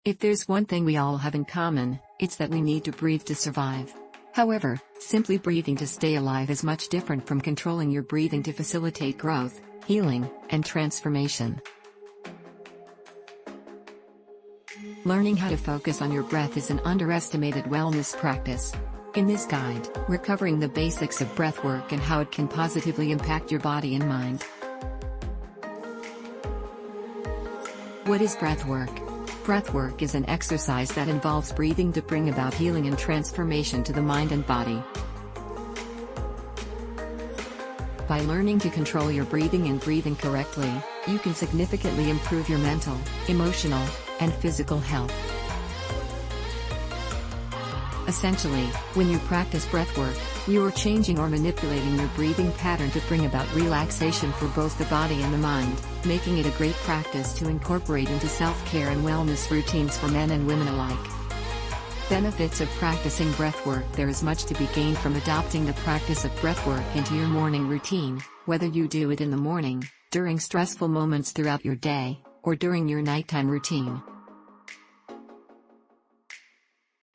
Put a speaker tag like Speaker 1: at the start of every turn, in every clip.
Speaker 1: If there's one thing we all have in common, it's that we need to breathe to survive. However, simply breathing to stay alive is much different from controlling your breathing to facilitate growth, healing, and transformation. Learning how to focus on your breath is an underestimated wellness practice. In this guide, we're covering the basics of breathwork and how it can positively impact your body and mind. What is breathwork? Breathwork is an exercise that involves breathing to bring about healing and transformation to the mind and body. By learning to control your breathing and breathing correctly, you can significantly improve your mental, emotional, and physical health. Essentially, when you practice breathwork, you are changing or manipulating your breathing pattern to bring about relaxation for both the body and the mind, making it a great practice to incorporate into self-care and wellness routines for men and women alike. Benefits of practicing breathwork. There is much to be gained from adopting the practice of breathwork into your morning routine, whether you do it in the morning, during stressful moments throughout your day, or during your nighttime routine.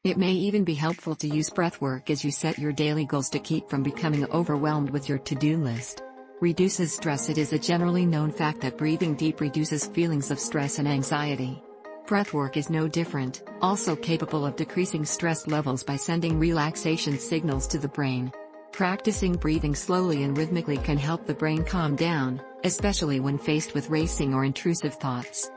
Speaker 1: It may even be helpful to use breathwork as you set your daily goals to keep from becoming overwhelmed with your to-do list. Reduces stress. It is a generally known fact that breathing deep reduces feelings of stress and anxiety. Breathwork is no different, also capable of decreasing stress levels by sending relaxation signals to the brain. Practicing breathing slowly and rhythmically can help the brain calm down, especially when faced with racing or intrusive thoughts.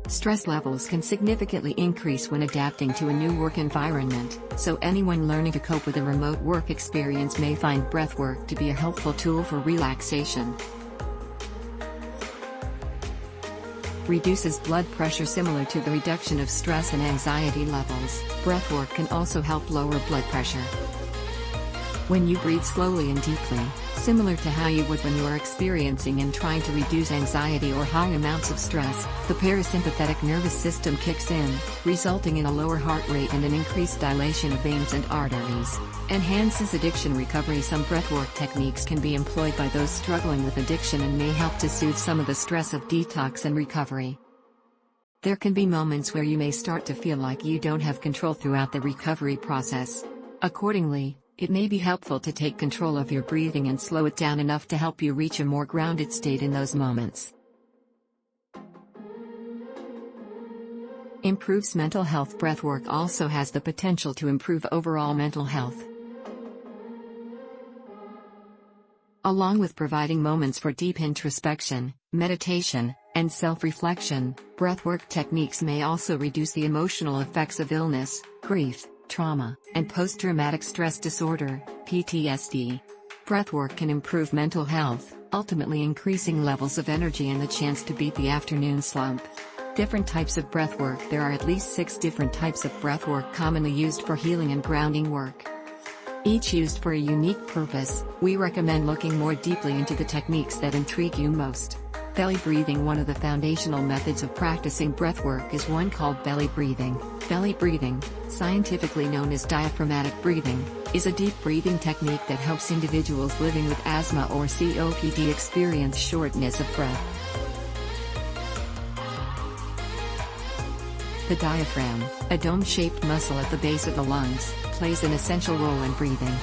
Speaker 1: Stress levels can significantly increase when adapting to a new work environment, so anyone learning to cope with a remote work experience may find breathwork to be a helpful tool for relaxation. Reduces blood pressure. Similar to the reduction of stress and anxiety levels, breathwork can also help lower blood pressure. When you breathe slowly and deeply, similar to how you would when you are experiencing and trying to reduce anxiety or high amounts of stress, the parasympathetic nervous system kicks in, resulting in a lower heart rate and an increased dilation of veins and arteries. Enhances addiction recovery. Some breathwork techniques can be employed by those struggling with addiction and may help to soothe some of the stress of detox and recovery. There can be moments where you may start to feel like you don't have control throughout the recovery process. Accordingly, it may be helpful to take control of your breathing and slow it down enough to help you reach a more grounded state in those moments. Improves mental health. Breathwork also has the potential to improve overall mental health. Along with providing moments for deep introspection, meditation, and self-reflection, breathwork techniques may also reduce the emotional effects of illness, grief, trauma, and post-traumatic stress disorder, PTSD. Breathwork can improve mental health, ultimately increasing levels of energy and the chance to beat the afternoon slump. Different types of breathwork. There are at least 6 different types of breathwork commonly used for healing and grounding work. Each used for a unique purpose. We recommend looking more deeply into the techniques that intrigue you most. Belly breathing. One of the foundational methods of practicing breathwork is one called belly breathing. Belly breathing, scientifically known as diaphragmatic breathing, is a deep breathing technique that helps individuals living with asthma or COPD experience shortness of breath. The diaphragm, a dome-shaped muscle at the base of the lungs, plays an essential role in breathing.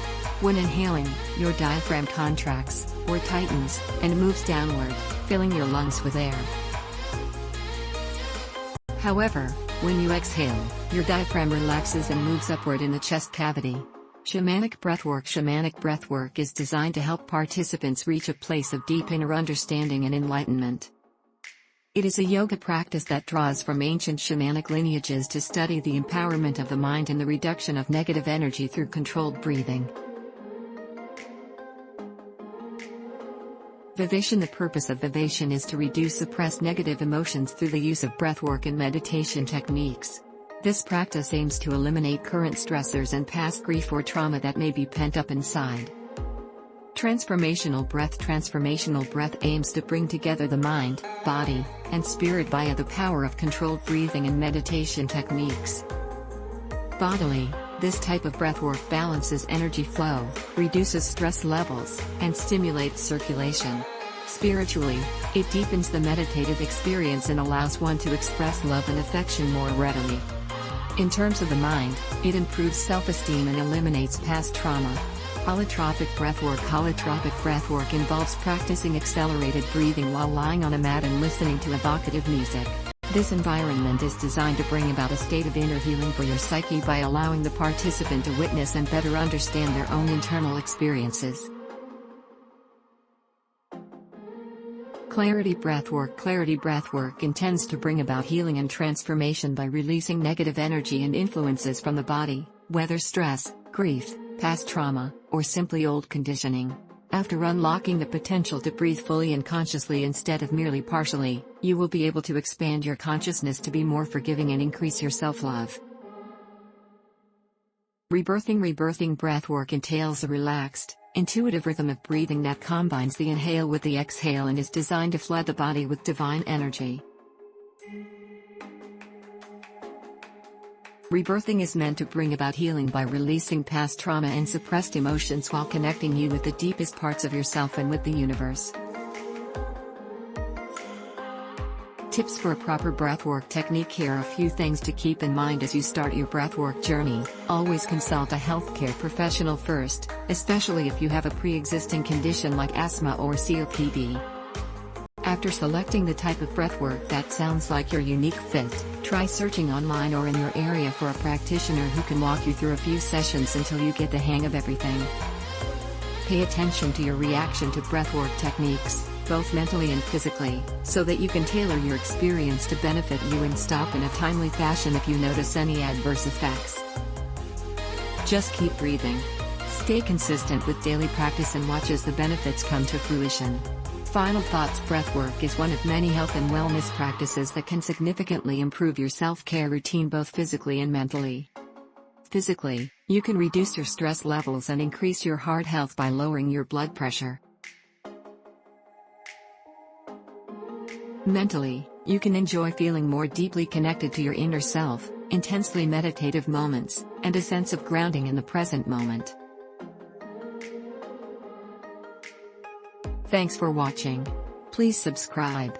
Speaker 1: When inhaling, your diaphragm contracts, or tightens, and moves downward, filling your lungs with air. However, when you exhale, your diaphragm relaxes and moves upward in the chest cavity. Shamanic breathwork. Shamanic breathwork is designed to help participants reach a place of deep inner understanding and enlightenment. It is a yoga practice that draws from ancient shamanic lineages to study the empowerment of the mind and the reduction of negative energy through controlled breathing. Vivation. The purpose of vivation is to reduce suppressed negative emotions through the use of breathwork and meditation techniques. This practice aims to eliminate current stressors and past grief or trauma that may be pent up inside. Transformational breath. Transformational breath aims to bring together the mind, body, and spirit via the power of controlled breathing and meditation techniques. Bodily, this type of breathwork balances energy flow, reduces stress levels, and stimulates circulation. Spiritually, it deepens the meditative experience and allows one to express love and affection more readily. In terms of the mind, it improves self-esteem and eliminates past trauma. Holotropic breathwork. Holotropic breathwork involves practicing accelerated breathing while lying on a mat and listening to evocative music. This environment is designed to bring about a state of inner healing for your psyche by allowing the participant to witness and better understand their own internal experiences. Clarity breathwork. Clarity breathwork intends to bring about healing and transformation by releasing negative energy and influences from the body, whether stress, grief, past trauma, or simply old conditioning. After unlocking the potential to breathe fully and consciously instead of merely partially, you will be able to expand your consciousness to be more forgiving and increase your self-love. Rebirthing. Rebirthing breathwork entails a relaxed, intuitive rhythm of breathing that combines the inhale with the exhale and is designed to flood the body with divine energy. Rebirthing is meant to bring about healing by releasing past trauma and suppressed emotions while connecting you with the deepest parts of yourself and with the universe. Tips for a proper breathwork technique. Here are a few things to keep in mind as you start your breathwork journey. Always consult a healthcare professional first, especially if you have a pre-existing condition like asthma or COPD. After selecting the type of breathwork that sounds like your unique fit, try searching online or in your area for a practitioner who can walk you through a few sessions until you get the hang of everything. Pay attention to your reaction to breathwork techniques, both mentally and physically, so that you can tailor your experience to benefit you and stop in a timely fashion if you notice any adverse effects. Just keep breathing. Stay consistent with daily practice and watch as the benefits come to fruition. Final thoughts. Breathwork is one of many health and wellness practices that can significantly improve your self-care routine both physically and mentally. Physically, you can reduce your stress levels and increase your heart health by lowering your blood pressure. Mentally, you can enjoy feeling more deeply connected to your inner self, intensely meditative moments, and a sense of grounding in the present moment. Thanks for watching. Please subscribe.